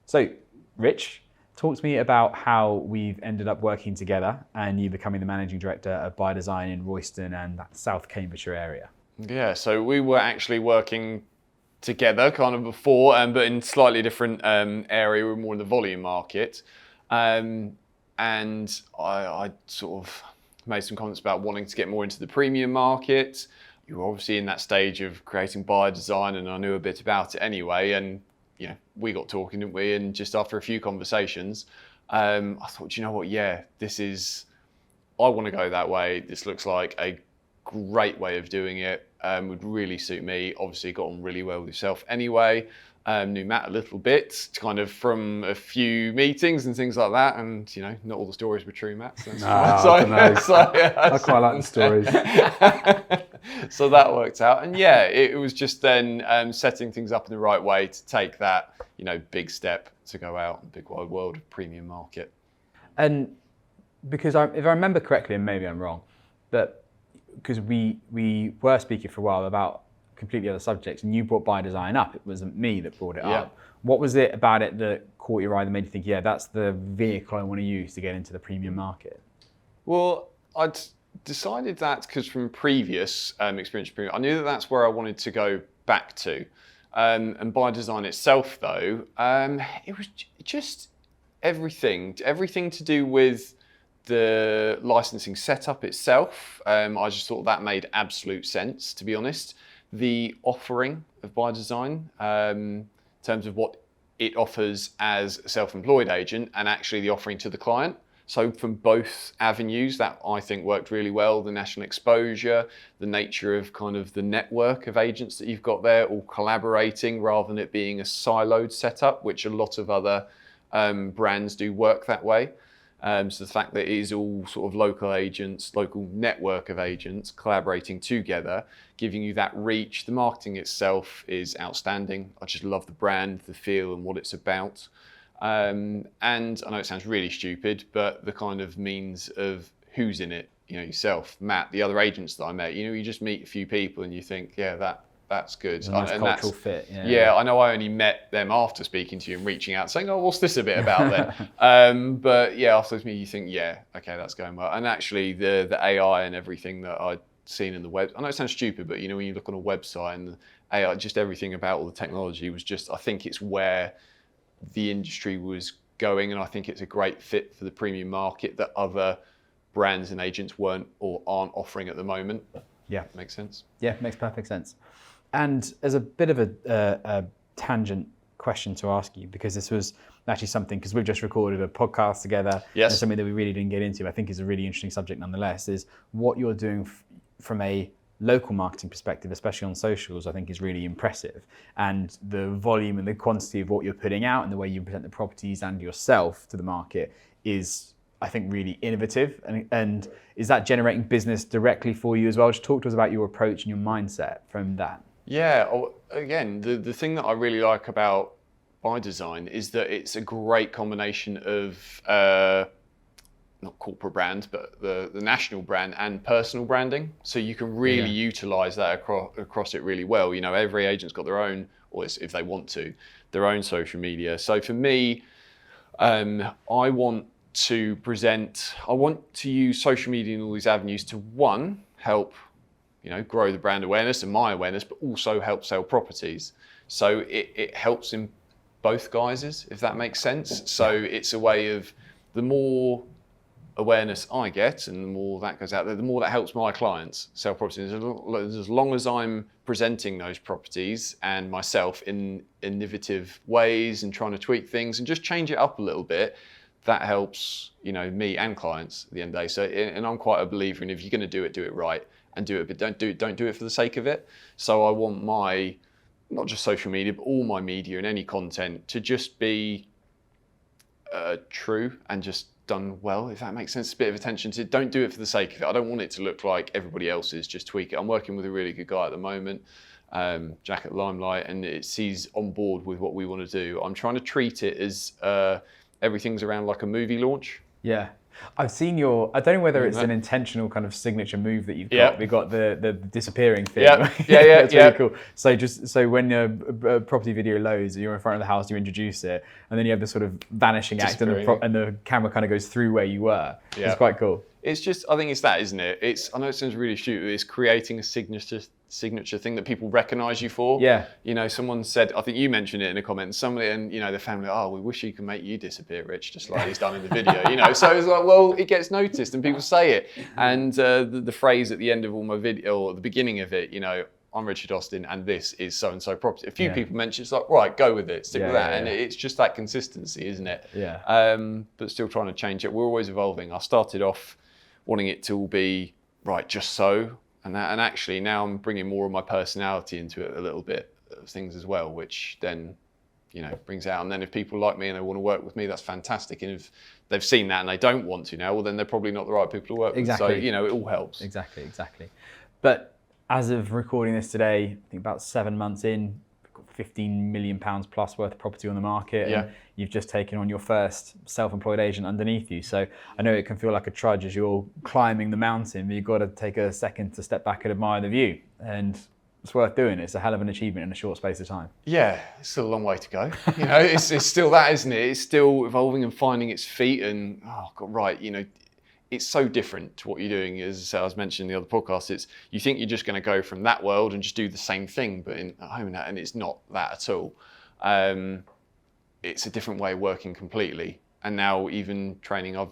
So, Rich, talk to me about how we've ended up working together and you becoming the managing director of By Design in Royston and that South Cambridgeshire area. Yeah, so we were actually working together kind of before, but in slightly different area. We were more in the volume market. And I sort of made some comments about wanting to get more into the premium market. You were obviously in that stage of creating By Design, and I knew a bit about it anyway. And we got talking, didn't we? And just after a few conversations, I thought, you know what? Yeah, I want to go that way. This looks like a great way of doing it. Would really suit me. Obviously, got on really well with yourself anyway. Knew Matt a little bit, kind of from a few meetings and things like that. And not all the stories were true, Matt. So I quite like the stories. So that worked out, and it was just then setting things up in the right way to take that big step to go out in the big wide world of premium market. And because if I remember correctly, and maybe I'm wrong, but because we were speaking for a while about completely other subjects, and you brought By Design up. It wasn't me that brought it up. What was it about it that caught your eye that made you think, that's the vehicle I want to use to get into the premium market? Well, I'd decided that because from previous experience, I knew that that's where I wanted to go back to. And By Design itself, though, it was just everything to do with the licensing setup itself. I just thought that made absolute sense, to be honest. The offering of By Design, in terms of what it offers as a self-employed agent, and actually the offering to the client. So from both avenues, that I think worked really well. The national exposure, the nature of kind of the network of agents that you've got there, all collaborating rather than it being a siloed setup, which a lot of other brands do work that way. So the fact that it is all sort of local agents, local network of agents collaborating together, giving you that reach. The marketing itself is outstanding. I just love the brand, the feel and what it's about. And I know it sounds really stupid, but the kind of means of who's in it, yourself, Matt, the other agents that I met, you just meet a few people and you think, that's good. It's a nice cultural fit. Yeah, I know I only met them after speaking to you and reaching out saying, oh, what's this a bit about then? But after those meetings you think, okay, that's going well. And actually the AI and everything that I'd seen in the web, I know it sounds stupid, but when you look on a website and the AI, just everything about all the technology was just, I think it's where the industry was going, and I think it's a great fit for the premium market that other brands and agents weren't or aren't offering at the moment. Yeah. Makes sense? Yeah, makes perfect sense. And as a bit of a tangent question to ask you, because this was actually something, because we've just recorded a podcast together, yes, and something that we really didn't get into, I think is a really interesting subject nonetheless, is what you're doing from a local marketing perspective, especially on socials, I think is really impressive. And the volume and the quantity of what you're putting out and the way you present the properties and yourself to the market is, I think, really innovative. And is that generating business directly for you as well? Just talk to us about your approach and your mindset from that. Yeah, again, the thing that I really like about By Design is that it's a great combination of not corporate brand, but the national brand and personal branding. So you can really utilize that across it really well. Every agent's got their own, or if they want to, their own social media. So for me, I want to use social media and all these avenues to, one, help grow the brand awareness and my awareness, but also help sell properties. So it helps in both guises, if that makes sense. So it's a way of, the more awareness I get and the more that goes out there, the more that helps my clients sell properties. As long as I'm presenting those properties and myself in innovative ways and trying to tweak things and just change it up a little bit, that helps me and clients at the end of the day. So, and I'm quite a believer in, if you're going to do it right, and do it, but don't do it for the sake of it. So I want my, not just social media, but all my media and any content to just be true and just done well, if that makes sense. A bit of attention to, don't do it for the sake of it. I don't want it to look like everybody else's, just tweak it. I'm working with a really good guy at the moment, Jack at Limelight, and he's on board with what we want to do. I'm trying to treat it as everything's around like a movie launch. Yeah. I've seen I don't know whether it's an intentional kind of signature move that you've got. Yeah. We've got the disappearing thing. Yeah. That's Yeah. really cool. So when a property video loads, you're in front of the house, you introduce it, and then you have the sort of vanishing act, and the camera kind of goes through where you were. Yeah. It's quite cool. It's just, I think it's that, isn't it? I know it sounds really stupid, but it's creating a signature thing that people recognise you for. Yeah. You know, someone said, I think you mentioned it in a comment, somebody, and you know, the family, oh, we wish he could make you disappear, Rich, just like he's done in the video. You know, so it's like, well, it gets noticed and people say it. And the phrase at the end of all my video, or at the beginning of it, you know, I'm Richard Austen and this is so-and-so property. A few people mention, it's like, right, go with it, stick with that. And it's just that consistency, isn't it? Yeah. But still trying to change it. We're always evolving. I started off wanting it to all be, right, just so. And actually now I'm bringing more of my personality into it a little bit of things as well, which then, you know, brings out. And then if people like me and they want to work with me, that's fantastic. And if they've seen that and they don't want to now, well, then they're probably not the right people to work with. So, you know, it all helps. Exactly. But as of recording this today, I think about 7 months in, we've got £15 million plus worth of property on the market. Yeah. And you've just taken on your first self-employed agent underneath you. So I know it can feel like a trudge as you're climbing the mountain, but you've got to take a second to step back and admire the view. And it's worth doing. It's a hell of an achievement in a short space of time. Yeah, it's still a long way to go. You know, it's still that, isn't it? It's still evolving and finding its feet. And, oh, God, right, you know, it's so different to what you're doing. As I was mentioning in the other podcast, you think you're just going to go from that world and just do the same thing, but at home, and it's not that at all. It's a different way of working completely. And now even training, I've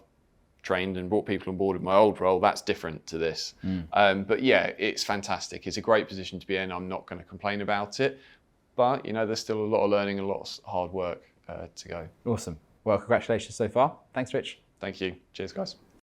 trained and brought people on board in my old role, that's different to this. But yeah, it's fantastic. It's a great position to be in. I'm not going to complain about it, but you know, there's still a lot of learning, a lot of hard work to go. Awesome. Well, congratulations so far. Thanks, Rich. Thank you. Cheers, guys.